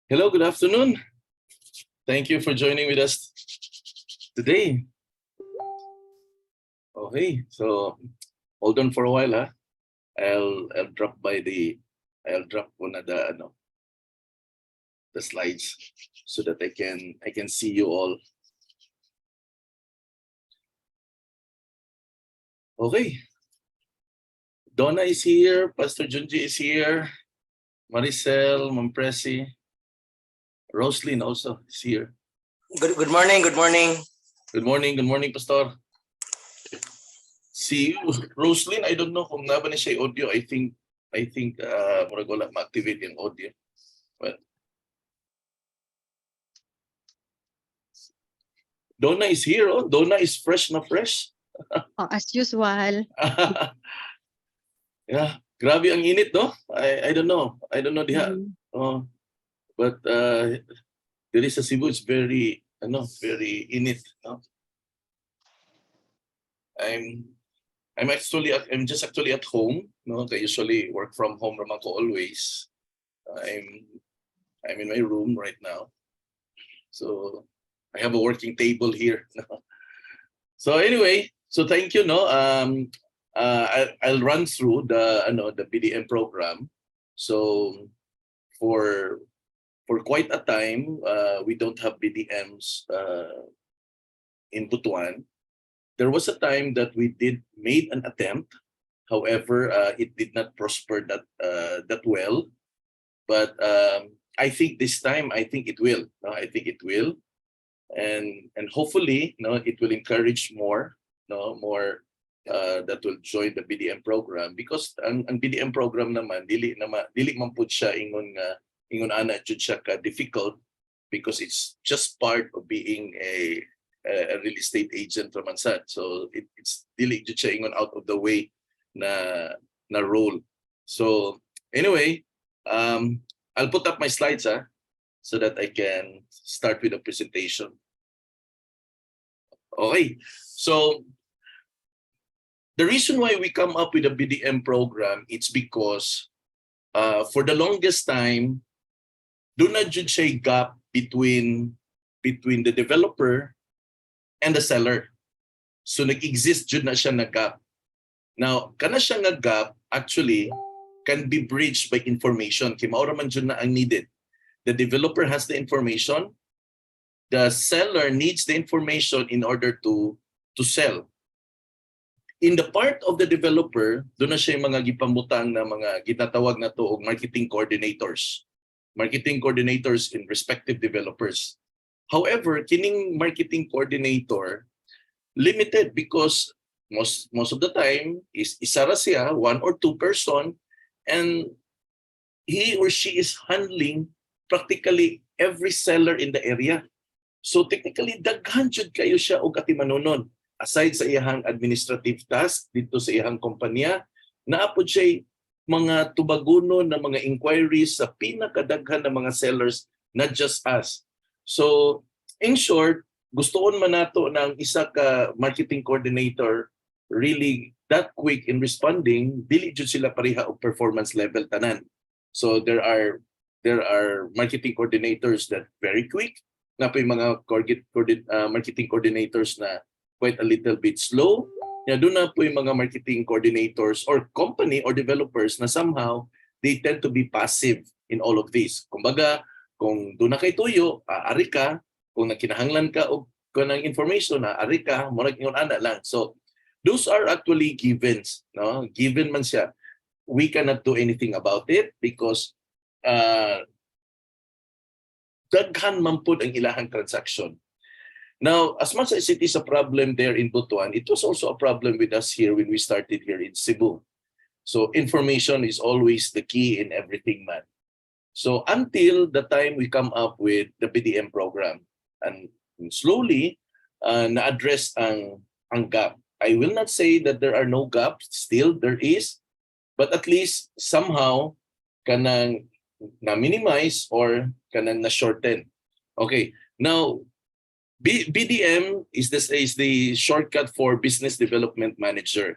Hello, good afternoon. Thank you for joining with us today. Okay, so hold on for a while, huh? I'll drop one of the slides so that I can see you all. Okay. Donna is here, Pastor Junji is here, Maricel, Mampresi, Roslyn also is here. Good morning, good morning. Good morning, Pastor. Si Roslyn, I don't know kung naba na siya audio. I think murag wala ma-activate yung audio. Well, Donna is here, oh. Donna is fresh na fresh. Oh, as usual. Yeah, grabe ang init, no? I don't know. I don't know diha. Oh, but there is a Cebu, it's very init, no? I'm just actually at home, no? I usually work from home naman ko always. I'm in my room right now. So I have a working table here. So anyway, so thank you, no? I'll run through the BDM program. So for quite a time, we don't have BDMs in Butuan. There was a time that we made an attempt. However, it did not prosper that well. But I think this time, I think it will. No, I think it will, and hopefully, no, it will encourage more that will join the BDM program, because ang BDM program naman dili man pud siya ingon ana jud siya ka difficult, because it's just part of being a real estate agent from Ansat. So it's dili jud siya ingon out of the way na role. So anyway, I'll put up my slides so that I can start with the presentation. Okay, so the reason why we come up with a BDM program, it's because for the longest time, do not jud siya gap between the developer and the seller. So nag-exist jud na siya na gap. Now, kana siya nga gap actually can be bridged by information. Kaya maura man jud na ang needed. The developer has the information. The seller needs the information in order to sell. In the part of the developer, doon na siya yung mga gipambutang na mga ginatawag na to og marketing coordinators. Marketing coordinators in respective developers. However, kining marketing coordinator limited, because most of the time is isa ra siya, one or two person, and he or she is handling practically every seller in the area. So technically daghan jud kayo siya og atimanunon. Aside sa iyang administrative task dito sa iyang kompanya, naapod siya mga tubagunon na mga inquiries sa pinakadaghan ng mga sellers, not just us. So in short, gustoon man nato ng isa ka marketing coordinator really that quick in responding, dili jud sila pareha og performance level tanan. So there are marketing coordinators that very quick, na pa yung mga marketing coordinators na quite a little bit slow. Doon na po yung mga marketing coordinators or company or developers na somehow they tend to be passive in all of this. Kumbaga, kung doon na kay tuyo, ari ka. Kung nakinahanglan ka o kanang information, ari ka, murag ingon ana lang. So those are actually givens, no? Given man siya. We cannot do anything about it because daghan man pud ang ilahang transaction. Now, as much as it is a problem there in Butuan, it was also a problem with us here when we started here in Cebu. So information is always the key in everything, man. So until the time we come up with the BDM program, and slowly na-address ang gap. I will not say that there are no gaps, still there is, but at least somehow kanang na-minimize or kanang na-shorten. Okay, now BDM is the shortcut for Business Development Manager.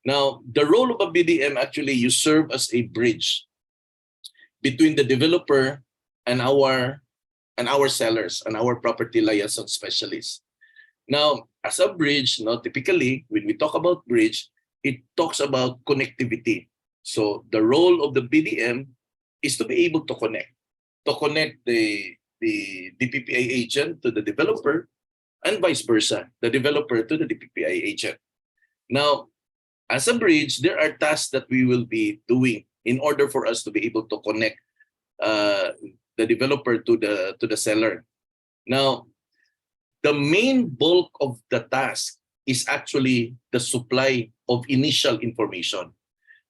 Now, the role of a BDM, actually, you serve as a bridge. between the developer and our sellers and our property liaison specialists. Now, as a bridge, no, typically when we talk about bridge, it talks about connectivity. So the role of the BDM is to be able to connect the DPPI agent to the developer and vice versa, the developer to the DPPI agent. Now, as a bridge, there are tasks that we will be doing in order for us to be able to connect the developer to the seller. Now, the main bulk of the task is actually the supply of initial information.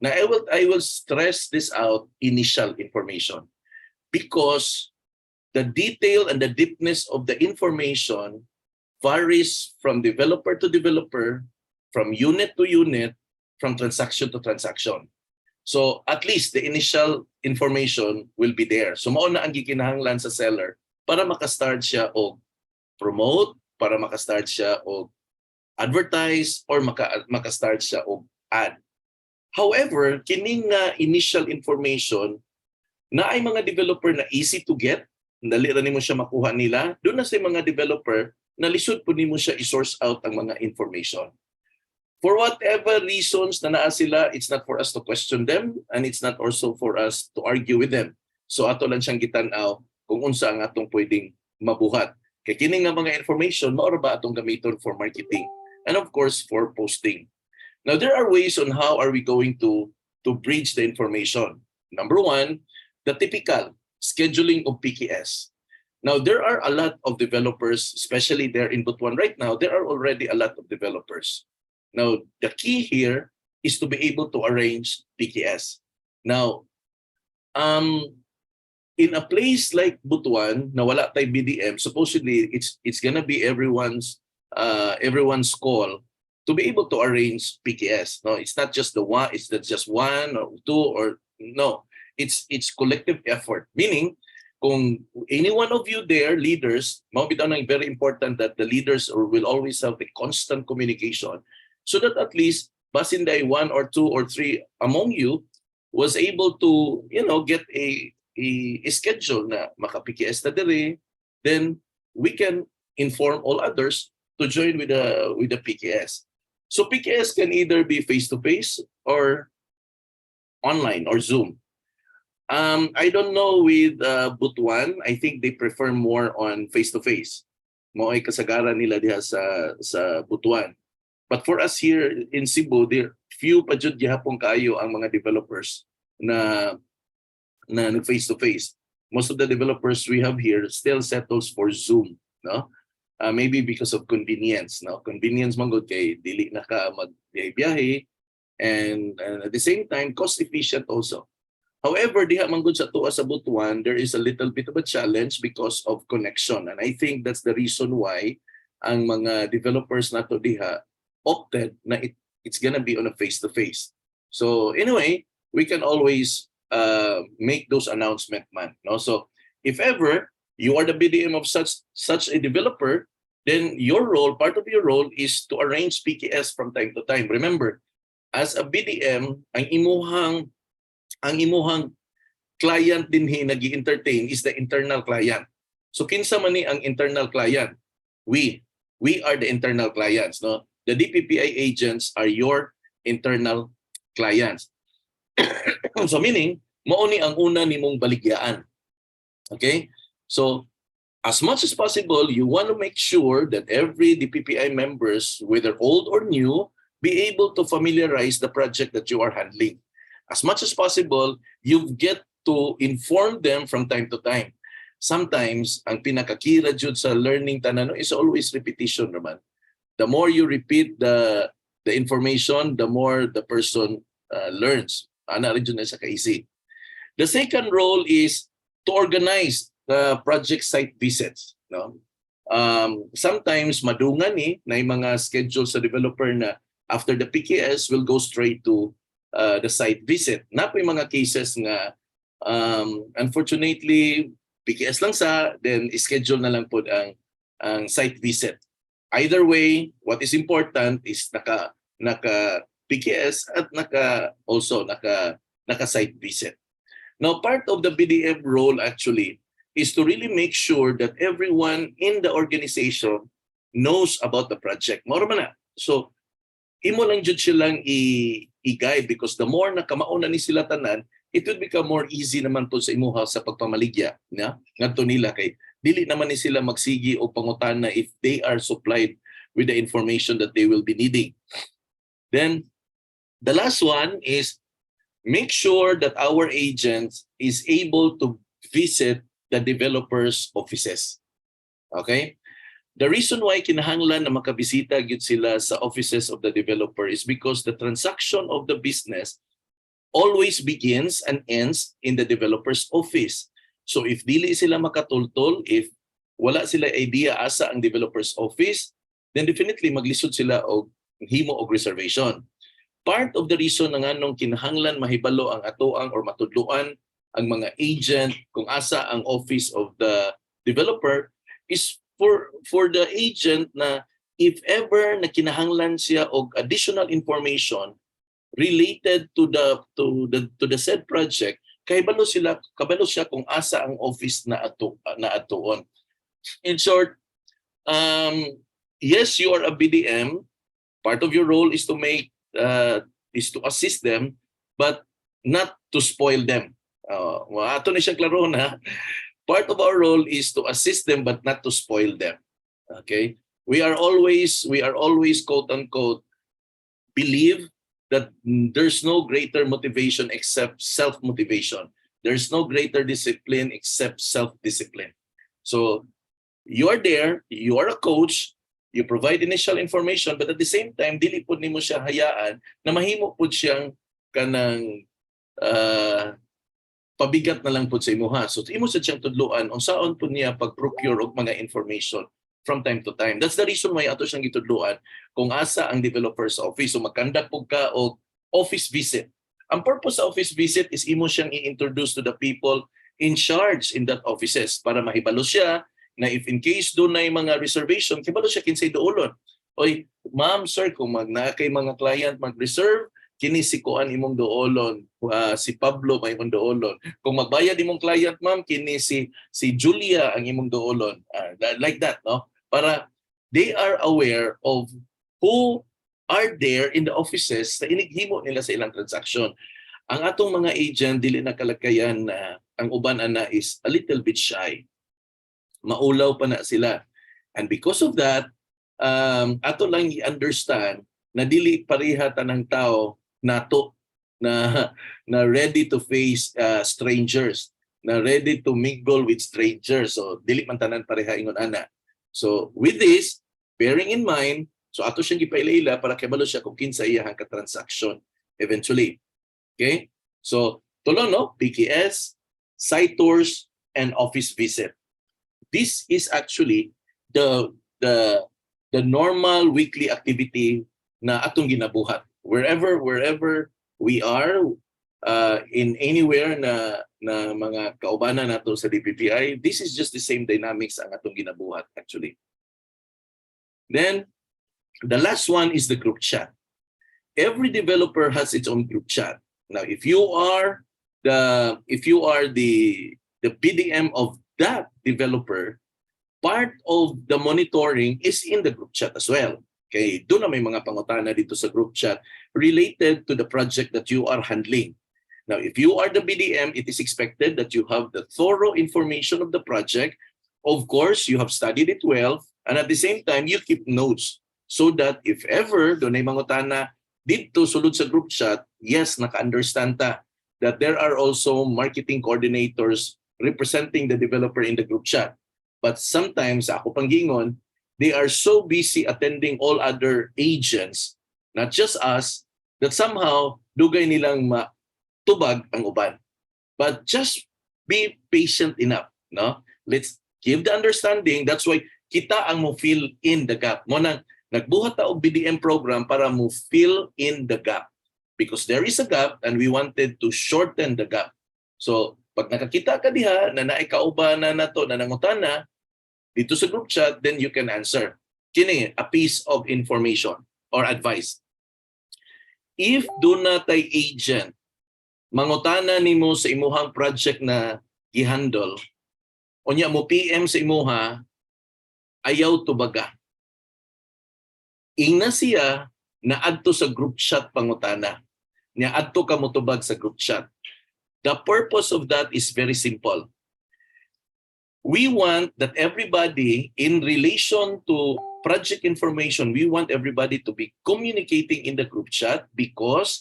Now, I will stress this out, initial information, because the detail and the deepness of the information varies from developer to developer, from unit to unit, from transaction to transaction. So at least the initial information will be there. So mao na ang gikinahanglan sa seller para makastart siya og promote, para makastart siya og advertise, or makastart siya og ad. However, kining initial information na ay mga developer na easy to get, dali ra nimo siya makuha nila. Doon na sa mga developer na lisod po nimo siya i-source out ang mga information. For whatever reasons na naa sila, it's not for us to question them and it's not also for us to argue with them. So ato lang siyang gitanaw kung unsa ang atong pwedeng mabuhat. Kay kini nga mga information mao ra ba atong gamiton for marketing and of course for posting. Now there are ways on how are we going to bridge the information. Number one, the typical scheduling of PKS. Now there are a lot of developers, especially there in Butuan right now, there are already a lot of developers. Now, the key here is to be able to arrange PKS. Now, in a place like Butuan, na wala tay BDM, supposedly it's gonna be everyone's call to be able to arrange PKS. No, it's not just it's not just one or two or no. It's collective effort. Meaning, kung any one of you there, leaders, very important that the leaders will always have a constant communication. So that at least basinday one or two or three among you was able to, get a schedule na maka-PKS na dire, then we can inform all others to join with the PKS. So PKS can either be face-to-face or online or Zoom. I don't know with Butuan, I think they prefer more on face-to-face. Mao ay kasagaran nila diha sa Butuan. But for us here in Cebu, there few pa jud gihapon kaayo ang mga developers na face-to-face. Most of the developers we have here still settles for Zoom, no? Maybe because of convenience, no? Convenience man gud kay dili na ka magbiyahe and at the same time cost efficient also. However, diha man gud sa tuwa sa Butuan, there is a little bit of a challenge because of connection, and I think that's the reason why ang mga developers nato diha opted na it's gonna be on a face-to-face. So anyway, we can always make those announcements, man. No? So if ever you are the BDM of such a developer, then your role, part of your role, is to arrange PKS from time to time. Remember, as a BDM, ang imuhang client din nag-entertain is the internal client. So kinsa man ni ang internal client? We are the internal clients, no? The DPPI agents are your internal clients. So meaning, mao ni ang una nimong baligyaan. Okay? So as much as possible, you want to make sure that every DPPI members, whether old or new, be able to familiarize the project that you are handling. As much as possible, you get to inform them from time to time. Sometimes, ang pinakakira jud sa learning tanano is always repetition naman. The more you repeat the information, the more the person learns. Ana rin dyan sa kaisi. The second role is to organize the project site visits. No? Sometimes madungan na yung mga schedule sa developer na after the PKS will go straight to the site visit. Na po yung mga cases nga unfortunately PKS lang then schedule na lang po ang site visit. Either way, what is important is naka PKS at naka site visit. Now, part of the BDM role actually is to really make sure that everyone in the organization knows about the project. Mao man na. So, imo lang jud silang i-guide because the more na kamauna ni sila tanan, it will become more easy naman po sa imuha sa pagpamaligya na ngadto nila kay dili naman ni sila magsigi o pangutana if they are supplied with the information that they will be needing. Then the last one is make sure that our agents is able to visit the developers' offices. Okay? The reason why kinahanglan na makabisita gyud sila sa offices of the developer is because the transaction of the business always begins and ends in the developer's office. So if dili sila makatultol, if wala sila idea asa ang developer's office, then definitely maglisod sila og himo og reservation. Part of the reason nga nung kinahanglan mahibalo ang atoang or matudluan ang mga agent kung asa ang office of the developer is for the agent na if ever na kinahanglan siya og additional information related to the said project, kabalo siya kung asa ang office na atuon. In short, yes, you are a BDM. Part of your role is to assist them, but not to spoil them. Ato na siya klaro na. Part of our role is to assist them, but not to spoil them. Okay, we are always quote unquote believe that there's no greater motivation except self-motivation. There's no greater discipline except self-discipline. So you are there, you are a coach, you provide initial information, but at the same time, dili po nimo siya hayaan na mahimo po siyang kanang pabigat na lang po sa imuha. So imo sa siyang tudluan unsaon po niya pag-procure og mga information from time to time. That's the reason why ato siyang gitudluan kung asa ang developer's office. So magkandak po ka og office visit. Ang purpose sa office visit is imo siyang i-introduce to the people in charge in that offices para mahibalo siya na if in case doon na mga reservation, kibalo siya kinsay doolon. Oy, ma'am, sir, kung na kay mga client mag-reserve, kini si Kuan imong doolon, si Pablo may imong doolon. Kung magbayad imong client, ma'am, kini si Julia ang imong doolon. Like that, no? Para they are aware of who are there in the offices na inighimo nila sa ilang transaction. Ang atong mga agent dili na kalakayan na ang uban ana is a little bit shy. Maulaw pa na sila. And because of that, ato lang i-understand na dili pareha tanang tao nato na ready to face strangers, na ready to mingle with strangers. So dili man tanan pareha ingon ana. So with this, bearing in mind, so ato siyang gipailaila para kabalo siya kung kinsa iyang ka-transaction eventually. Okay? So tulo no, PKS, site tours, and office visit. This is actually the normal weekly activity na atong ginabuhat. Wherever we are, in anywhere na mga kaubanan nato sa DPPI, this is just the same dynamics ang atong ginabuhat actually. Then the last one is the group chat. Every developer has its own group chat. Now, if you are the BDM of that developer, part of the monitoring is in the group chat as well. Okay, doon na may mga pangutana dito sa group chat related to the project that you are handling. Now, if you are the BDM, it is expected that you have the thorough information of the project. Of course, you have studied it well, and at the same time, you keep notes so that if ever doon ay mangutana dito sulod sa group chat, yes, naka-understand ta that there are also marketing coordinators representing the developer in the group chat. But sometimes, ako pang gingon, they are so busy attending all other agents, not just us, that somehow dugay nilang matubag ang uban. But just be patient enough, no? Let's give the understanding. That's why kita ang mo fill in the gap. Mo nang nagbuhat ta og BDM program para mo fill in the gap. Because there is a gap and we wanted to shorten the gap. So, pag nakakita ka diha na naikaubanan na to na nangutana dito sa group chat, then you can answer. Kini a piece of information or advice. If do natay agent mangutana nimo sa imuhang project na gihandle, unya mo PM sa imuha, ayaw tubaga. Ingna siya na adto sa group chat pangutana. Nya adto ka motubag sa group chat. The purpose of that is very simple. We want that everybody, in relation to project information, we want everybody to be communicating in the group chat, because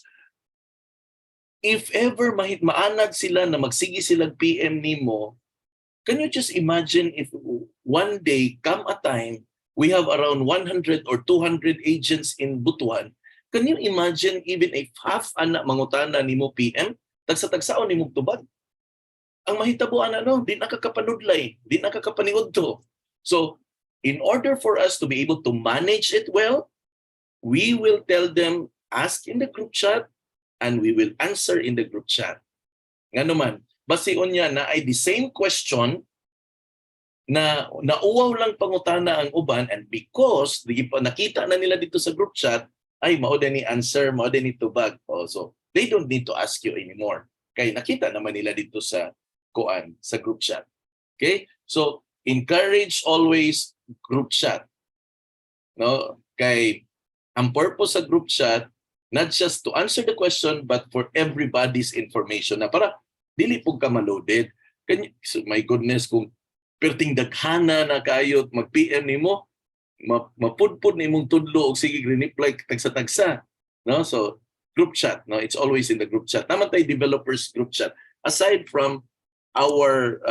if ever maanad sila na magsigi silang PM nimo, can you just imagine if one day, come a time, we have around 100 or 200 agents in Butuan? Can you imagine even if half ana mangutana nimo PM, tagsa-tagsaon nimo tubag? Ang mahitabuan di nakakapanudlay, di nakakapaniudto. So, in order for us to be able to manage it well, we will tell them, ask in the group chat, and we will answer in the group chat. Nga naman, basiun niya na ay the same question na nauwaw lang pangutana ang uban, and because nakita na nila dito sa group chat, ay mao din ni answer, mao din ni tubag. Also, they don't need to ask you anymore. Kay nakita naman nila dito sa group chat. Okay? So, encourage always group chat. No? Kay ang purpose sa group chat, not just to answer the question, but for everybody's information na para dili pug ka maloaded. So, my goodness, kung perting daghana na kayo mag-PM nimo, mapudpud nimong tudlo og sige reply tagsa-tagsa. No? So, group chat, no? It's always in the group chat. Naman tayo developers group chat. Aside from our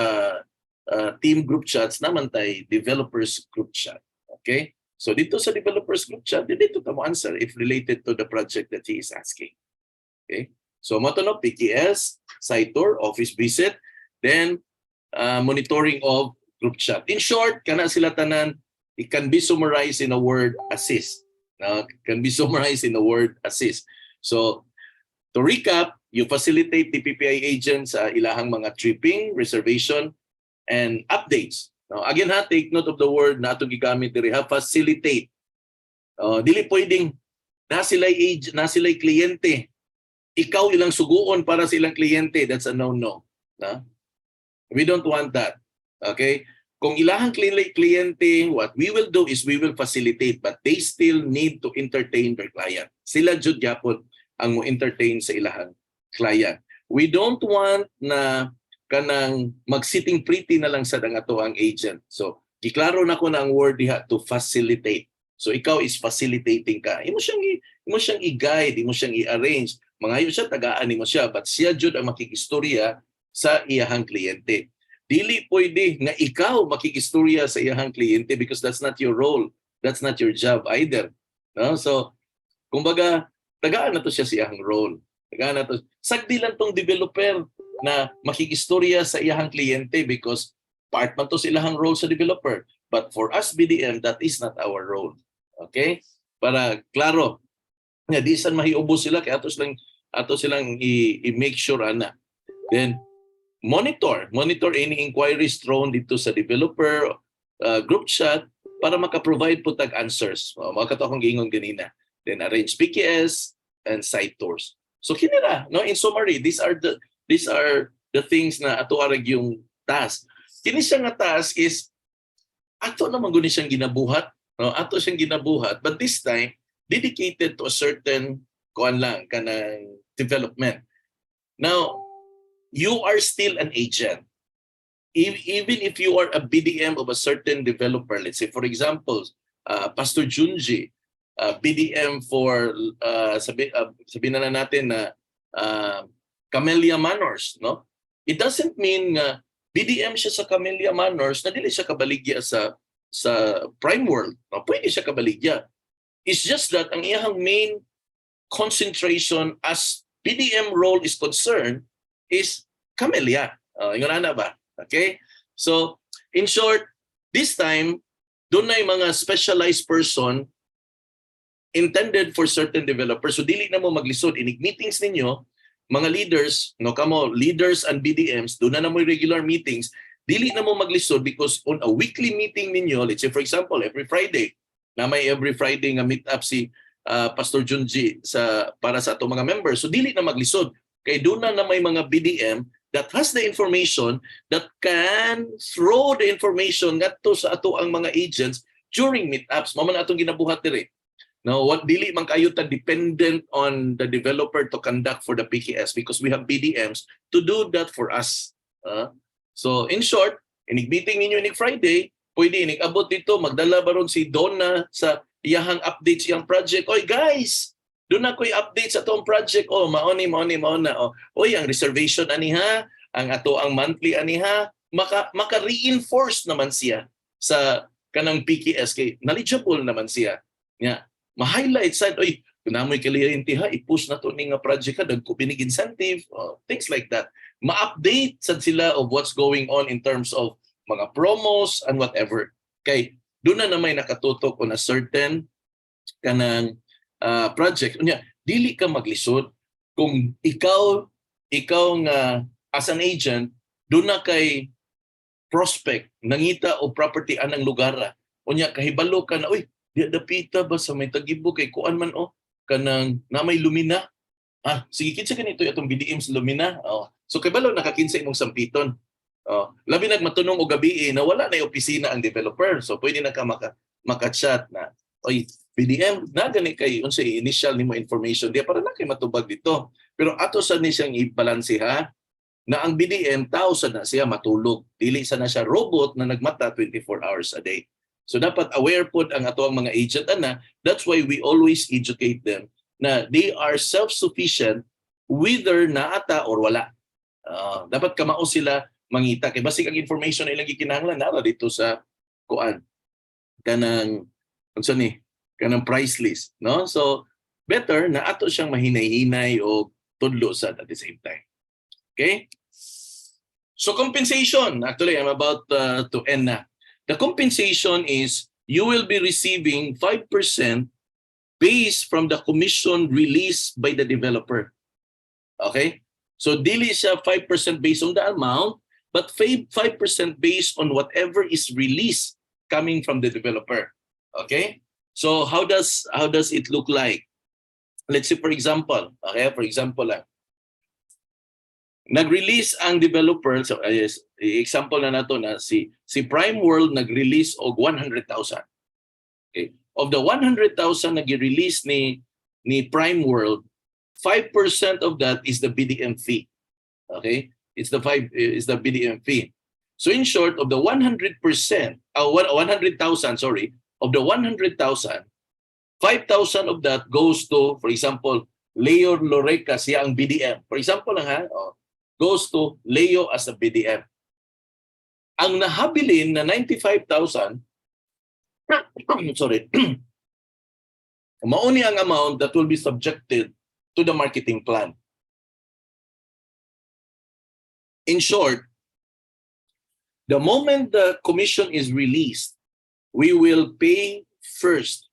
team group chats, naman tayo developers group chat. Okay? So dito sa developers group chat, dito ta mo answer if related to the project that he is asking. Okay? So motono PTS, site tour, office visit, then monitoring of group chat. In short, kana sila tanan, it can be summarized in a word, assist. It can be summarized in a word, assist. So to recap, you facilitate DPPI agents sa ilahang mga tripping, reservation, and updates. Now, again take note of the word na itong gigamit diri, facilitate. Dili pwedeng na sila'y kliyente. Ikaw ilang suguon para sa ilang kliyente. That's a no-no. We don't want that. Okay? Kung ilahang kliyente, what we will do is we will facilitate, but they still need to entertain their client. Sila jud gyapon ang mo entertain sa ilahang client. We don't want na kanang mag-sitting pretty na lang sa dangato ang agent. So, giklaro na ko na ang word diha, to facilitate. So, ikaw is facilitating ka. Imo siyang i-guide, imo siyang i-arrange. Mangayo siya, tagaan mo siya, but siya jud ang makikistorya sa iyahang kliyente. Dili pwede nga ikaw makikistorya sa iyahang kliyente, because that's not your role. That's not your job either. No? So, kumbaga, tagaan na to siya sa iyahang role. Tagaan na to. Sagdi lang tong developer na makikistorya sa iyahang kliyente, because part man to sa ilahang role sa developer. But for us BDM, that is not our role. Okay? Para klaro, nga di san mahiubos sila, kaya ato silang i-make sure ana. Then monitor any inquiries thrown dito sa developer group chat para maka-provide po tag answers. Makato akong giingon ganina. Then arrange PKS and site tours. So kinira, no, in summary, these are the things na ato arag yung task. Kini siya nga task is ato naman guni siyang ginabuhat, no? Ato siyang ginabuhat, but this time dedicated to a certain kanang development. Now, you are still an agent. Even if you are a BDM of a certain developer, let's say for example, Pastor Junji, BDM for sabihin na natin na Camellia Manors, no? It doesn't mean BDM siya sa Camellia Manors na dili siya kabaligya sa Prime World. No? Pwede siya kabaligya. It's just that ang iyang main concentration as BDM role is concerned is Camellia. Yun na ba? Okay? So, in short, this time, doon na yung mga specialized person intended for certain developers. So, dili na mo maglisod. Inig meetings ninyo, mga leaders, no, kamo, leaders and BDMs, doon na mo regular meetings, dili na mo maglisod because on a weekly meeting ninyo, let's say for example, every Friday, na may every Friday nga meet up si Pastor Junji para sa atong mga members. So, dili na maglisod. Kay doon na may mga BDM that has the information that can throw the information ngadto sa ato ang mga agents during meetups. Mao man atong ginabuhat diri. No, what dili man kayo ta dependent on the developer to conduct for the PKS because we have BDMs to do that for us. So in short, inig meeting ninyo inig Friday, pwede inig abot dito, magdala baron si Donna sa iyahang updates iyang project. Oy guys, doon na ko'y update sa itong project. Oh, maoni na. Oh. Oy, ang reservation aniha, ang ato ang monthly aniha, maka-reinforce naman siya sa kanang PKS kay knowledgeable naman siya. Nya, ma-highlight sad, oy, kunamoy kliyente ha, i-push na to ning nga project ka, dagko binig incentive, things like that. Ma-update sad sila of what's going on in terms of mga promos and whatever. Kay doon na may nakatutok on a certain kanang project. Unya, dili ka maglisod kung ikaw nga as an agent doon na kay prospect nangita o property anang lugar. Unya kahibalo ka na, uy, di dapita ba sa may Tagibo kay kuan man kanang na may Lumina. Sige kinsa ganito atong BDM sa Lumina. So kahibalo nakakinsa imong sampiton. Labi nagmatunong og gabi na wala na opisina ang developer. So pwede na ka maka-chat na, oy, BDM na gani kay unsay initial nimo information diya para na kay matubag dito. Pero ato sa ni siyang ibalanseha na ang BDM tao sa na siya matulog. Dili sa na siya robot na nagmata 24 hours a day. So dapat aware pod ang ato ang mga agent ana. That's why we always educate them na they are self-sufficient whether naata or wala. Dapat kamao sila mangita kay basic ang information na ilang gikinahanglan nara dito sa kuan kanang unsa ni kanang price list, no? So better na ato siyang mahinay-hinay o tudlo sad at the same time. Okay? So compensation, actually I'm about to end na. The compensation is you will be receiving 5% based from the commission released by the developer. Okay? So dili siya 5% based on the amount, but 5% based on whatever is released coming from the developer. Okay? So how does it look like? Let's say for example, lang. Nag-release ang developer, so example na nato na si Prime World nag-release og 100,000. Okay. Of the 100,000 nag-release ni Prime World, 5% of that is the BDM fee. Okay? It's the BDM fee. So in short, of the 100%, 100,000, sorry, of the 100,000, 5,000 of that goes to, for example, Leo Loreca, siya ang BDM. For example lang goes to Leo as a BDM. Ang nahabilin na 95,000, sorry, mauni ang amount that will be subjected to the marketing plan. In short, the moment the commission is released, we will pay first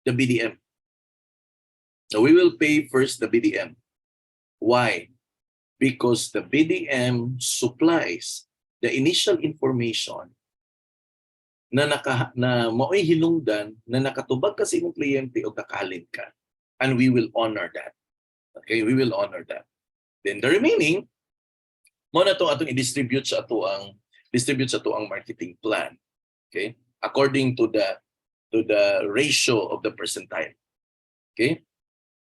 the BDM. So we will pay first the BDM. Why? Because the BDM supplies the initial information na mao'y hinungdan na nakatubag ka sa imong kliyente o kakalin ka. And we will honor that. Okay, we will honor that. Then the remaining, mo na to atong i-distribute sa ato ang marketing plan. Okay? According to the ratio of the percentile. Okay?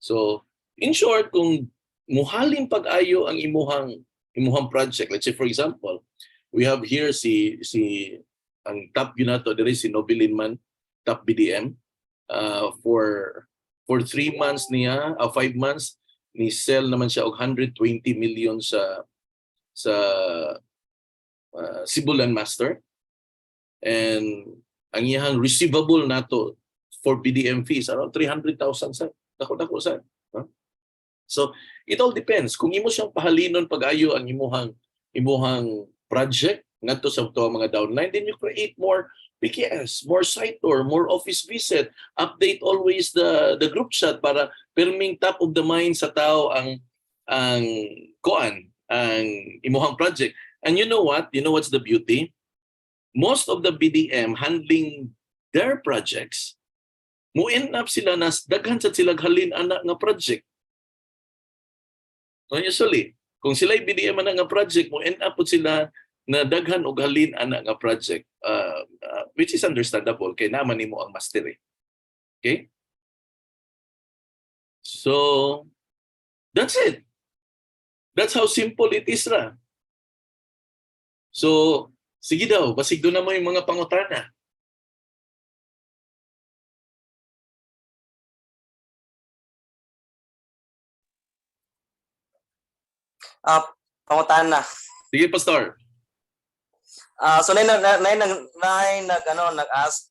So, in short, kung muhalin pag-ayo ang imuhang project, let's say for example, we have here si ang top yun nato diri si Nobilin man, top BDM, for 3 months niya, 5 months ni sell naman siya og 120 million sa Sibulan Master. And ang iyang receivable nato for BDM fees around 300,000 sa dako sa. So it all depends kung imo siyang pahalinon pag-ayo ang imuhang project ngadto sa mga downline, then you create more PKS, more site tour, more office visit, update always the group chat para perming top of the mind sa tao ang imuhang project. And you know what? You know what's the beauty? Most of the BDM handling their projects, mo end up sila nas daghan sa sila halin anak nga project. No, usually, kung sila BDM man nga project mo, end up po sila na daghan og halin ana nga project, which is understandable kay naman nimo ang master eh. Okay? So, that's it. That's how simple it is ra. So, sige daw, basig doon na mo yung mga pangutana. Pangutan na. Sige, Pastor. So nag-ask.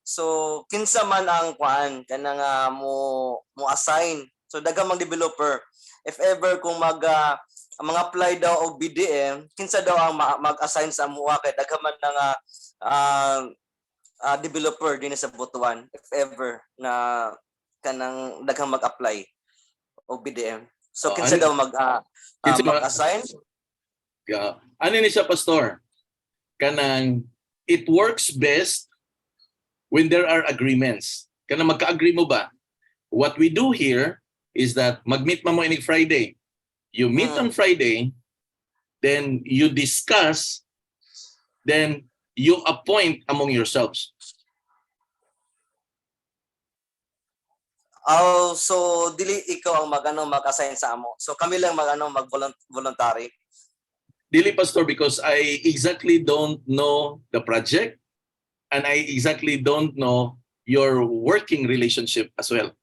So kinsa man ang kuan kanang mo assign. So daghang mga developer if ever kung mag-apply daw og BDM, kinsa daw ang mag-assign sa amuha kay daghang man nga developer din sa Butuan if ever na kanang daghang mag-apply og BDM. So kinsa daw mag-assign? Ano ni siya, Pastor? Kanang it works best when there are agreements. Kanang magka-agree mo ba? What we do here is that mag-meet mo any Friday. You meet on Friday, then you discuss, then you appoint among yourselves. So dili ikaw ang mag-assign sa amo. So kami lang mag-voluntary. Dili, Pastor, because I exactly don't know the project and I exactly don't know your working relationship as well.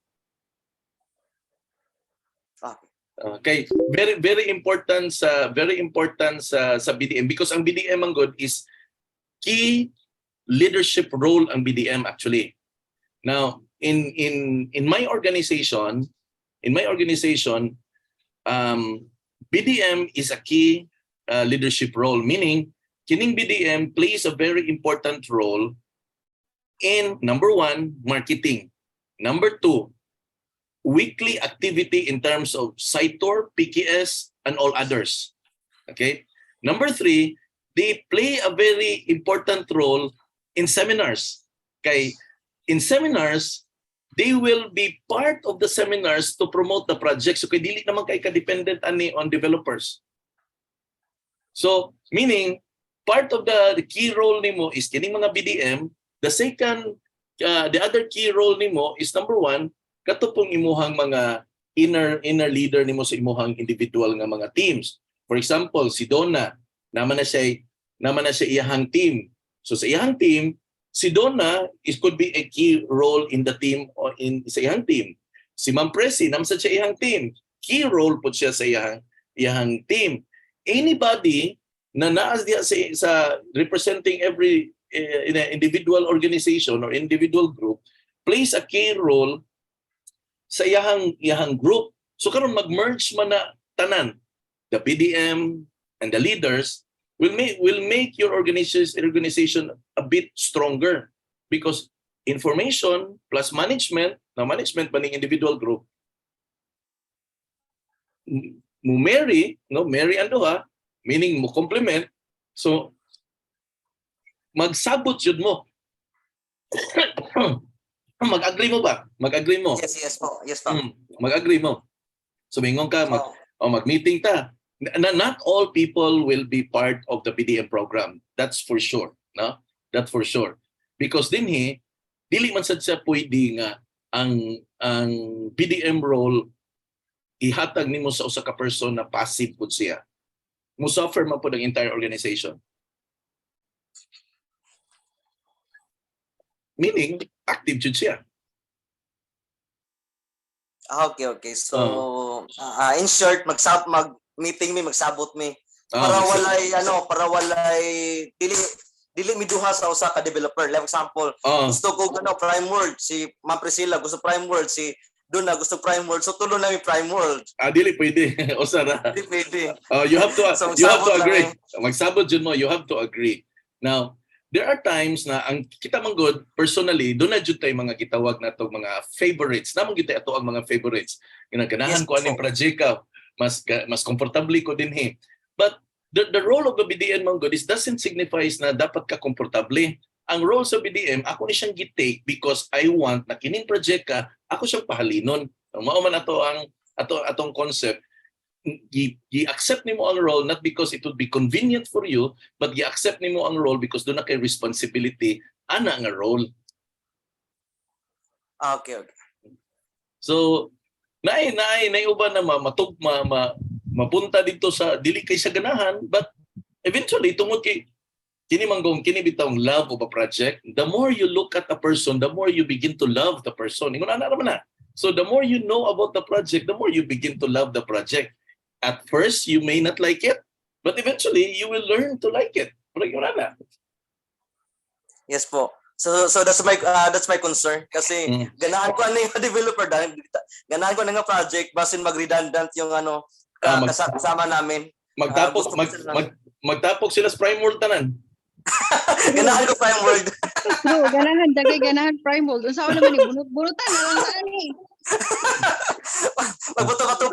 Okay, very important sa BDM because ang BDM ang good is key leadership role ang BDM actually. Now, in my organization, BDM is a key leadership role, meaning kining BDM plays a very important role in number 1, marketing. Number 2, weekly activity in terms of site tour, PKS, and all others. Okay. Number 3, they play a very important role in seminars. Okay. In seminars, they will be part of the seminars to promote the project. So kay dili naman kay ka-dependent ani on developers. So, meaning, part of the key role nimo is kining mga BDM. The other key role nimo is number 1, katupong imuhang mga inner leader nimo sa imuhang individual nga mga teams. For example, si Donna, naman na siya iyahang team. So sa iyahang team, si Donna could be a key role in the team or sa iyahang team. Si Ma'am Presi, naman sa iyahang team, key role po siya sa iyahang team. Anybody na naas diya sa representing every in an individual organization or individual group plays a key role sa iyahang group. So karon mag-merge man na tanan, the BDM and the leaders will make your organization a bit stronger because information plus management ba ning individual group mo marry ang duha, meaning mo complement, so magsabot jud mo. Mag-agree mo ba? Mag-agree mo? Yes po. Mag-agree mo. So mingon ka, mag-meeting ta. Not all people will be part of the BDM program. That's for sure, no? That's for sure. Because dinhi dili man sad siya pwede nga ang BDM role ihatag nimo sa usa ka person na passive pud siya. Mo suffer man pud ang entire organization. Meaning active jud siya. Okay. So in short, mag-meeting magsabot mi para walay dili miduha sa usa ka developer. Like example, gusto ko Prime World, si Ma'am Priscilla gusto Prime World, si Donna gusto Prime World, so tulo na mi Prime World. Dili pwede. Usa ra. Dili pwede. You have to So, you have to magsabot agree. lang Magsabot jud mo, you have to agree. Now, there are times na ang kita man good personally, do na jud tay mga gitawag nato mga favorites. Namong kita ato ang mga favorites. Ganahan ko aning project ka, mas comfortable ko dinhi. But the role of the BDM man good is doesn't signifies na dapat ka komportable. Ang role sa BDM, ako ni siyang gitake because I want na kining project ka, ako siyang pahalinon. Mao man atong concept. i-accept nimo ang role not because it would be convenient for you, but i-accept nimo ang role because doon na kay responsibility ana nga role. Okay. So naay uban na mapunta dito sa dili kay sa ganahan, but eventually tungod kay kini manggong kini bitawng love of a project, the more you look at a person, the more you begin to love the person. Ingon ana ra man na. So the more you know about the project, the more you begin to love the project. At first, you may not like it, but eventually, you will learn to like it. Yes po. So that's my concern kasi ganahan ko ano yung developer dahil ganahan ko na nga project basin mag-redundant yung ano kasama namin. Magtapok sila sa prime world tanan. Ganahan ko prime world. No, ganahan prime world. Unsa naman ni bunutan na lang ani. Magbuto ka to.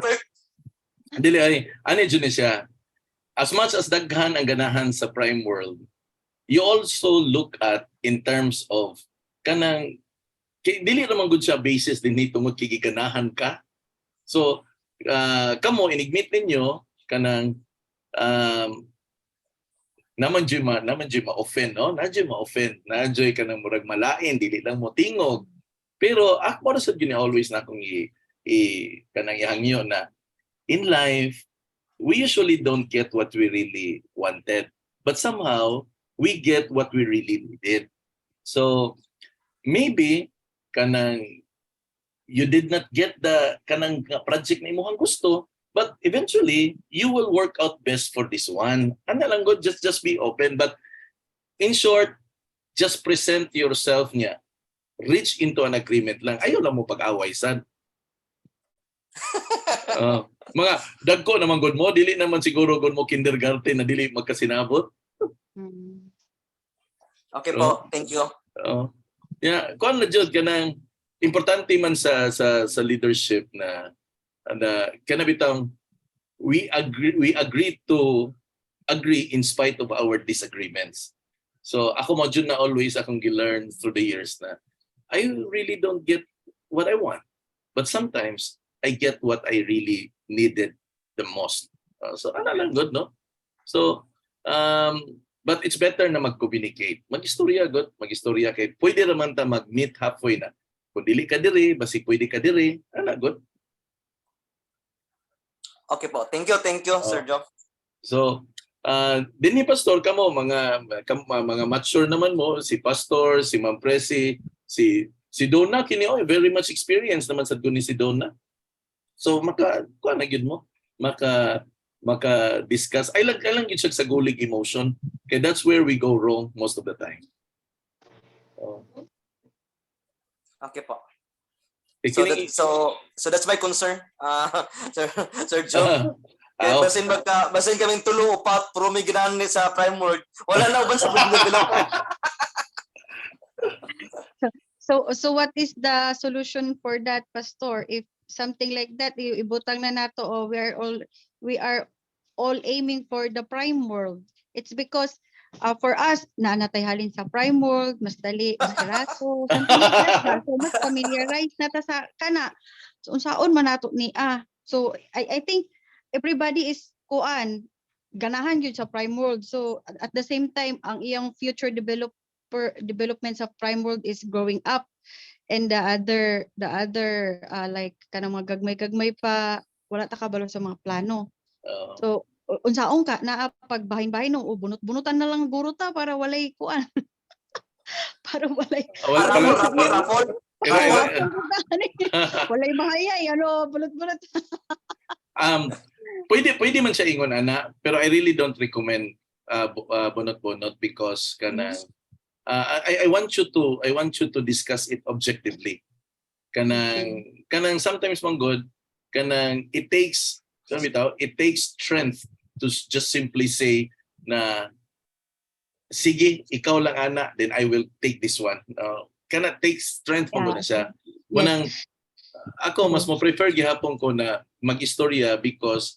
Dili ani jud ni siya. As much as daghan ang ganahan sa prime world, you also look at in terms of kanang dili naman gud siya basis din ni tungod kay giganahan ka. So kamo inigmit ninyo kanang naman jud ma-offend, no? Nadyo ma-offend. Nadyo kanang murag malain, dili lang mo tingog. Pero ako ra sad gini always na akong kanang ihangyo na in life, we usually don't get what we really wanted, but somehow we get what we really needed. So maybe kanang you did not get the kanang project na imong gusto, but eventually you will work out best for this one. Ano lang good, just be open. But in short, just present yourself niya. Reach into an agreement lang. Ayaw lang mo pag-away, sad. Mga dagko naman good mo, dili naman siguro good mo kindergarten na dili magkasinabot. Okay po, thank you. Yeah, kuan na jud kanang importante man sa leadership na kana bitang we agree to agree in spite of our disagreements. So ako mo jud na always akong gilearn through the years na I really don't get what I want, but sometimes I get what I really needed the most. So ano lang good, no? So but it's better na mag-communicate. Mag-istorya good, mag-istorya kay pwede naman ta mag-meet halfway na. Kung dili ka diri, basi pwede ka diri, ano good. Okay po. Thank you, Sir Joe. So dinhi pastor kamo mga mature naman mo, si pastor, si Ma'am Presi, si Donna kini very much experience naman sa guni si Donna. So kuan na gyud mo, maka discuss. I lang gyud siya sa gulig emotion. Okay, that's where we go wrong most of the time. Okay po. So that's my concern. Sir Joe. Basin kaming tulo upat pero may ginaan sa prime world. Wala na uban sa developer. So what is the solution for that, Pastor? If something like that, ibutang na nato o we are all aiming for the prime world. It's because for us, naanatay halin sa prime world, mas dali, mas barato, something like that. So mas familiarize na ta sa kana. So unsaon man nato ni So I think everybody is ganahan yun sa prime world. So at the same time, ang iyang future development sa prime world is growing up, and the other like kanang mga gagmay pa wala ta kabalo sa mga plano. So unsaon ka na pagbahin-bahin no bunot-bunutan na lang guro ta para walay kuan. Para walay walay mahayay bulot-bulot. Pwede man siya ingon ana, pero I really don't recommend bunot-bunot because kana I want you to discuss it objectively. Kanang sometimes man good, kanang it takes strength to just simply say na sige ikaw lang ana, then I will take this one. Kana takes strength mo na siya. Wanang ako mas mo prefer gihapon ko na mag-istorya because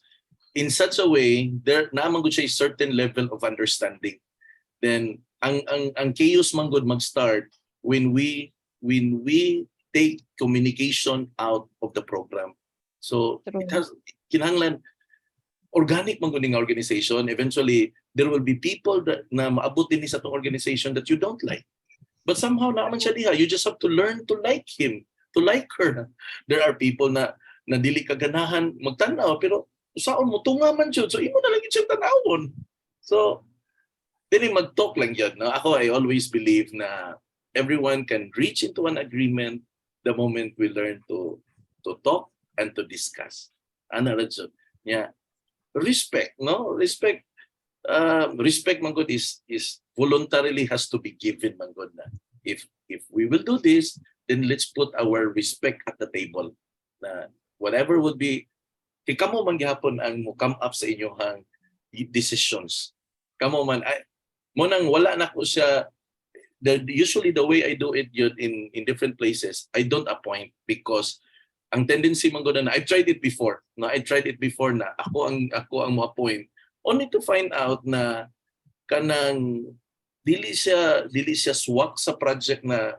in such a way there naman gud siya a certain level of understanding. Then ang chaos man gud mag-start when we take communication out of the program. So it has kinahanglan organic man gud ning organization. Eventually there will be people that na maabot din sa tong organization that you don't like. But somehow naman siya diha. You just have to learn to like him, to like her. There are people na dili ka ganahan magtanaw pero usaon mo tunga man jud. So imo na lang gyud tanawon. So dili mag-talk lang yun. No? Ako, I always believe na everyone can reach into an agreement the moment we learn to talk and to discuss. Ano rin yun? Yeah. Respect, no? Respect. Respect, man good, is voluntarily has to be given, man good, na. If we will do this, then let's put our respect at the table. Na whatever would be, kamo man gihapon ang mo come up sa inyong decisions. Kamo man, mo nang wala na ko siya. Usually the way I do it yun in different places, I don't appoint because ang tendency man gud na I've tried it before. No, I tried it before na ako ang mo appoint only to find out na kanang dili siya swak sa project na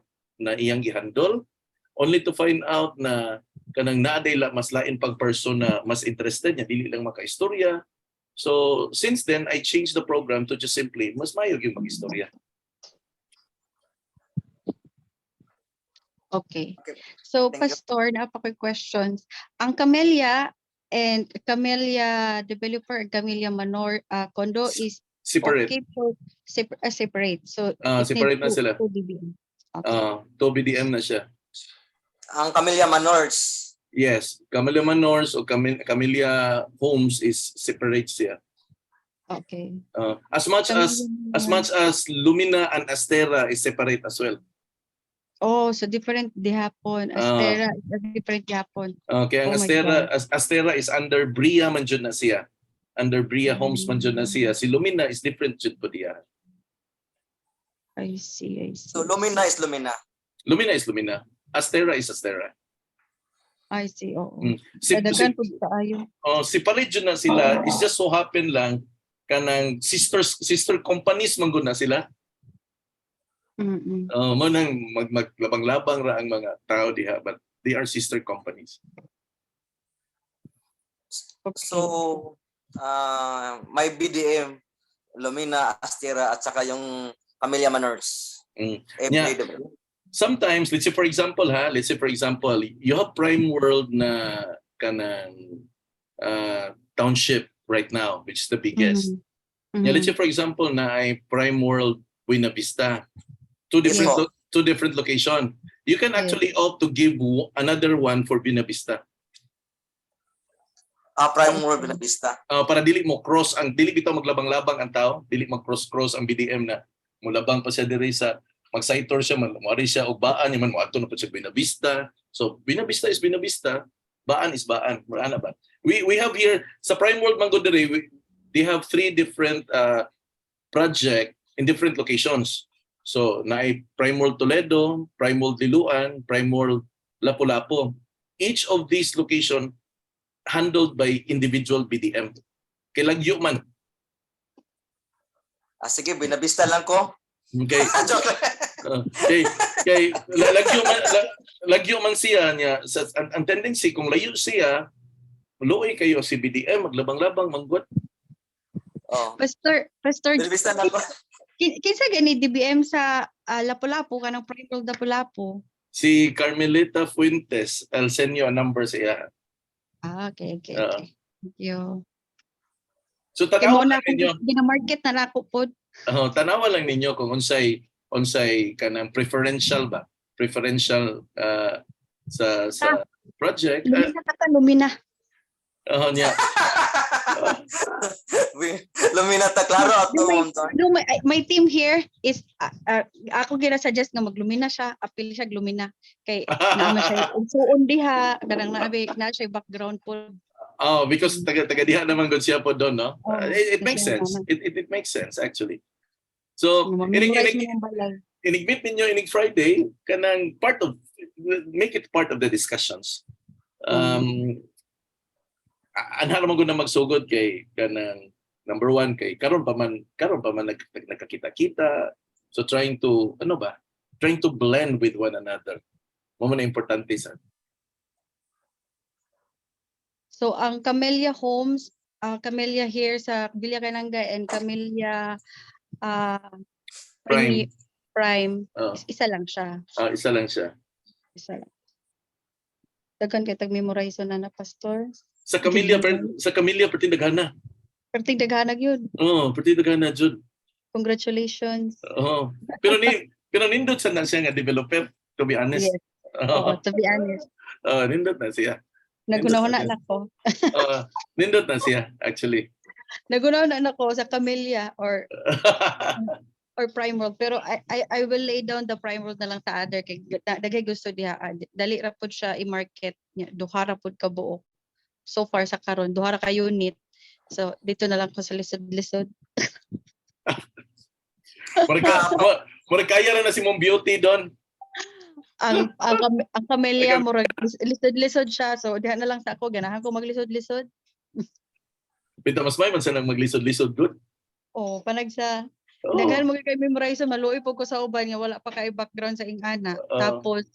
iyang gihandle, only to find out na kanang naaday mas lain pag person na mas interested niya dili lang makaistorya. So since then I changed the program to just simply mas mayog yung mag-istorya. Okay. So Pastor, napaka questions. Ang Camellia and Camellia developer and Camellia Manor condo is Separate. okay for separate. So separate na sila. 2 BDM. Okay. 2 BDM na siya. Ang Camellia Manors. Yes, Camellia Manors o Camellia Homes is separate siya. Okay. As much as Lumina and Astera is separate as well. Oh, so different dihapon. Astera is a different dihapon. Okay, ang Astera is under Bria man jud na siya. Under Bria Homes man jud na siya. Si Lumina is different jud po diya. I see. So Lumina is Lumina. Lumina is Lumina. Astera is Astera. I see. Oo. Separate jud na sila. It's just so happen lang kanang sister companies man gud na sila. Mo nang maglabang-labang ra ang mga tao diha, but they are sister companies. Okay. So may BDM, Lumina, Astera at saka yung Camellia Manors. Yeah. Sometimes, let's say for example, you have Prime World na kanang township right now, which is the biggest. Yeah, let's say for example na ay Prime World Buena Vista, two different location. You can actually opt to give another one for Buena Vista. Prime World Buena Vista. Para dili mo cross ang dili bitaw maglabang-labang ang tao, dili mag-cross ang BDM na mulabang pa siya diri sa mag-sitor siya, mari siya og baan man moadto na pa siya Buena Vista. So Buena Vista is Buena Vista, baan is baan. Ana ba? We have here sa Prime World man gud diri, they have 3 different project in different locations. So naay Prime World Toledo, Prime World Liloan, Prime World Lapu-Lapu. Each of these location handled by individual BDM. Kay lagyo man. Sige, Buena Vista lang ko. Okay. Kay lagyo man siya niya ang tendency kung layo siya luoy kayo si BDM maglabang-labang manggut. Pastor Buena Vista lang ko. Kinsa gani DBM sa Lapu-Lapu kanang Prime World Lapu-Lapu? Si Carmelita Fuentes, I'll send you a number siya. Okay. Thank you. So tanawa lang ninyo. Gina-market na nako pod. Tanawa lang ninyo kung unsay kanang preferential ba? Preferential sa project. Lumina. Niya. Lumina ta klaro at my team here is ako gina-suggest nga maglumina siya, apil siya glumina kay naman siya suon diha kanang naabi na siya background po. Because taga diha naman gud siya po doon, no? It makes sense. It makes sense actually. So inigmit ninyo inig Friday kanang make it part of the discussions. Anha naman gud na magsugod kay kanang number 1 kay karon pa man nagkakita-kita. So trying to blend with one another. Mo man importante sa. So ang Camellia Homes Camellia here sa Villa Canangay and Camellia Prime. Prime. Oh. Isa lang siya. Isa lang siya. Isa lang. Daghan kay tag-memorize na pastor. Sa Camellia perti daghana. Perting daghanag yun. Perti daghana jud. Congratulations. Pero nindot sa na siya nga developer, to be honest. Yes. To be honest. Nindot na siya. Nagunahuna na ko. Nindot na siya actually. Nagunahuna na ko sa Camellia or Prime World, pero I will lay down the Prime World na lang ta other kay dagay gusto diha. Dali ra pud siya i-market niya. Duha ra pud ka buok. So far sa karon duha ra ka unit. So dito na lang ko sa lisod-lisod. Murag kaya na si Mong Beauty doon. Ang Camellia murag lisod-lisod siya. So diha na lang sa ako ganahan ko maglisod-lisod. Pinta mas may man sa nang maglisod-lisod good. Panag sa daghan mo kay memorize maluoy po ko sa uban nga wala pa kay background sa ingana. Tapos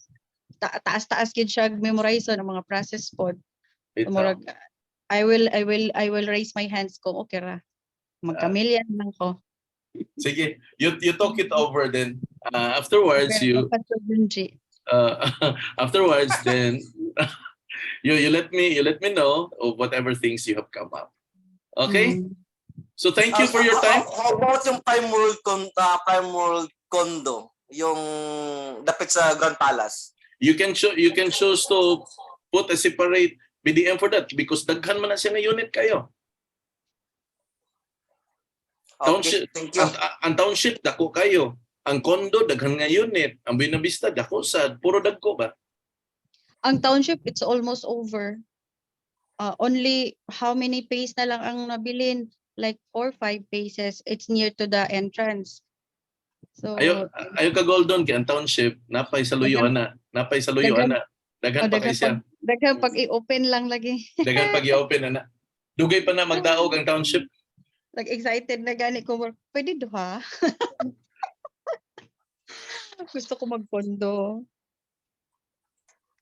taas-taas gid siya memorize ng mga process pod. Murag I will raise my hands ko okay ra. Mag-Camellia lang ko. Sige, you talk it over then. Afterwards afterwards then you let me know of whatever things you have come up. Okay? So thank you for your time. How about yung Prime World condo, yung dapit sa Grand Palace? You can choose to put a separate BDM for that because daghan man na siya nga unit kayo. Okay, thank you. Ang township dako kayo. Ang condo daghan nga unit. Ang Buena Vista dako sad puro dagko ba? Ang township it's almost over. Only how many pace na lang ang nabilin? Like 4 5 paces. It's near to the entrance. So ayo ka Golden kay ang township napay sa luyo ana. Daghan pa kay siya. Daghan pag i-open lang lagi. Daghan pag i-open ana. Dugay pa na magdaog ang township. Like excited na gani ko. Pwede duha. Gusto ko mag-condo.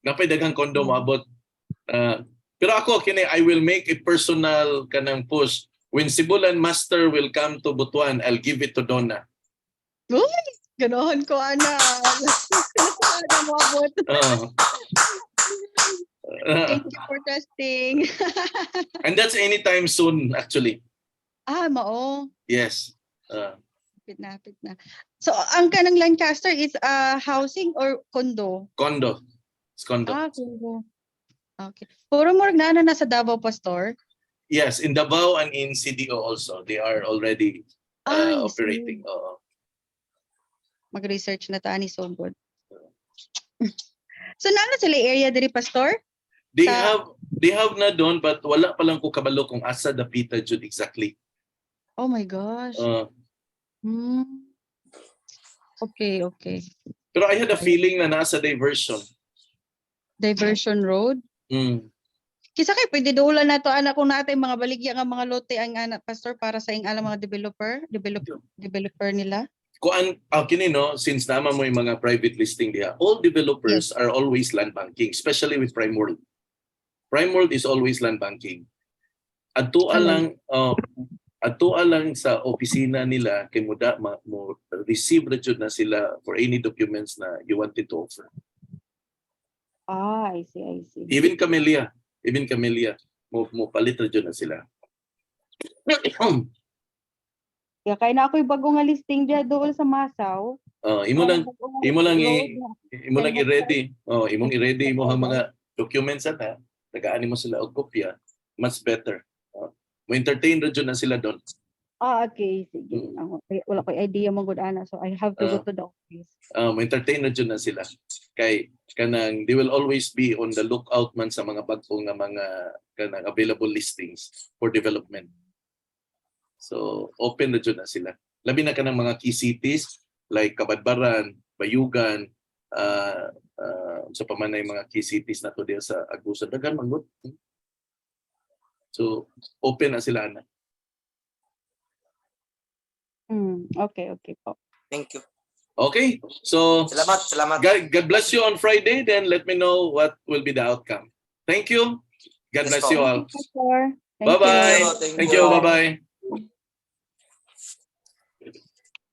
Napay daghang condo moabot. Pero ako kini I will make a personal kanang post. When Sibulan Master will come to Butuan, I'll give it to Donna. Uy, ganoon ko ana. Thank you for testing. And that's anytime soon actually. Mao. Yes. Pit na. So ang kanang Lancaster is housing or condo? Condo. It's condo. Condo. Okay. Puro mo na sa Davao Pastor? Yes, in Davao and in CDO also. They are already operating. Mag-research na ta ni so good. So naano sila area diri Pastor? They have na doon but wala pa lang ko kabalo kung asa dapita jud exactly. Oh my gosh. Okay. Pero I had a feeling na nasa Diversion. Diversion Road? Kisa kay pwede duulan na to anak kung natay mga baligya nga mga lote ang anak Pastor para sa ing alam mga developer nila. Kuan kini no since nama mo yung mga private listing diha. All developers are always land banking, especially with Prime World. Prime World is always land banking. Adtua lang sa opisina nila kay muda mo receive na jud na sila for any documents na you wanted to offer. I see. Even Camellia mo palit na jud na sila. Kaya kay na ako'y bago nga listing diya dool sa Masaw. Imo lang i-ready. Imong i-ready mo ang mga documents ata. Tagaan mo sila og kopya. Much better. Mo entertain ra jud na sila doon. Okay, sige. Wala ko idea mo gud ana so I have to go to the office. Mo entertain ra jud na sila. Kay kanang they will always be on the lookout man sa mga bag-o nga mga kanang available listings for development. So open na jud na sila. Labi na kanang mga key cities like Kabadbaran, Bayugan, sa pamanay mga key cities na to diya sa Agusan daghan man gud. So open na sila na. Okay po. Thank you. Okay. So Salamat. God bless you on Friday then let me know what will be the outcome. Thank you. God bless you all. Thank Bye-bye. you. Thank Thank you. you. Bye-bye.